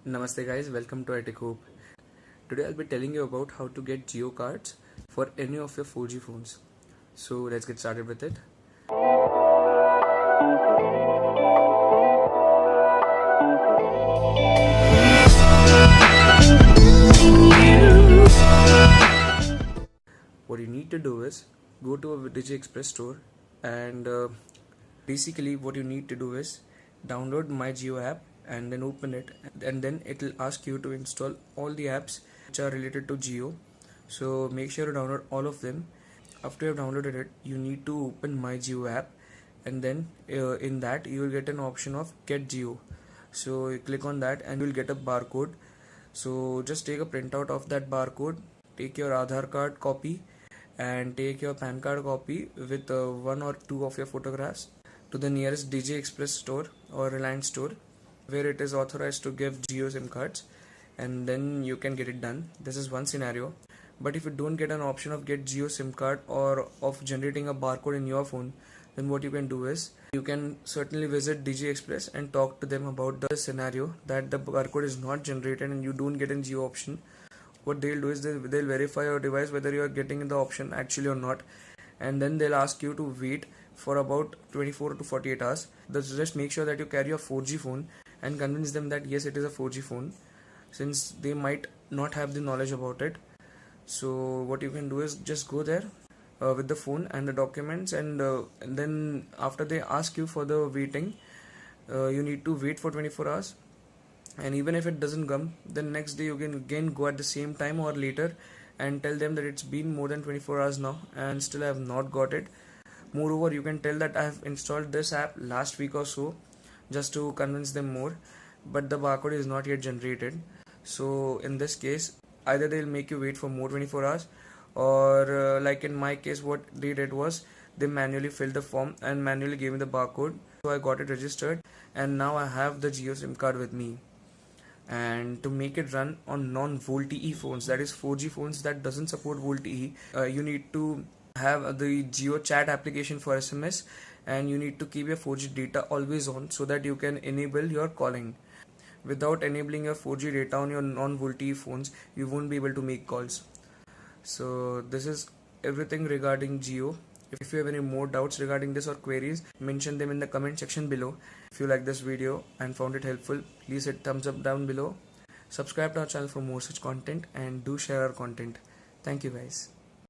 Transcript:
Namaste guys, welcome to iTechHope. Today I'll be telling you about how to get Jio cards for any of your 4G phones. So let's get started with it. What you need to do is go to a Digi Express store and basically what you need to do is download My Jio app and then open it, and then it will ask you to install all the apps which are related to Jio. So make sure to download all of them. After you have downloaded it, you need to open My Jio app, and then in that you will get an option of Get Jio. So you click on that and you will get a barcode. So just take a printout of that barcode, take your Aadhaar card copy and take your PAN card copy with one or two of your photographs to the nearest Digi Express store or Reliance store where it is authorized to give Jio SIM cards, and then you can get it done. This is one scenario. But if you don't get an option of get Jio SIM card or of generating a barcode in your phone, then what you can do is you can certainly visit Digi Express and talk to them about the scenario that the barcode is not generated and you don't get a Jio option. What they'll do is they'll verify your device whether you are getting the option actually or not, and then they'll ask you to wait for about 24 to 48 hours. Just make sure that you carry a 4G phone and convince them that yes, it is a 4G phone, since they might not have the knowledge about it. So what you can do is just go there with the phone and the documents, and then after they ask you for the waiting, you need to wait for 24 hours. And even if it doesn't come, then next day you can again go at the same time or later and tell them that it's been more than 24 hours now and still I have not got it. Moreover, you can tell that I have installed this app last week or so, just to convince them more, but the barcode is not yet generated. So in this case, either they'll make you wait for more 24 hours, or like in my case, what they did was they manually filled the form and manually gave me the barcode. So I got it registered, and now I have the Jio SIM card with me. And to make it run on non-VoLTE phones, that is 4G phones that doesn't support VoLTE, you need to have the Jio chat application for SMS, and you need to keep your 4G data always on so that you can enable your calling. Without enabling your 4G data on your non-VoLTE phones, you won't be able to make calls. So this is everything regarding Jio. If you have any more doubts regarding this or queries, mention them in the comment section below. If you like this video and found it helpful, please hit thumbs up down below. Subscribe to our channel for more such content, and do share our content. Thank you guys.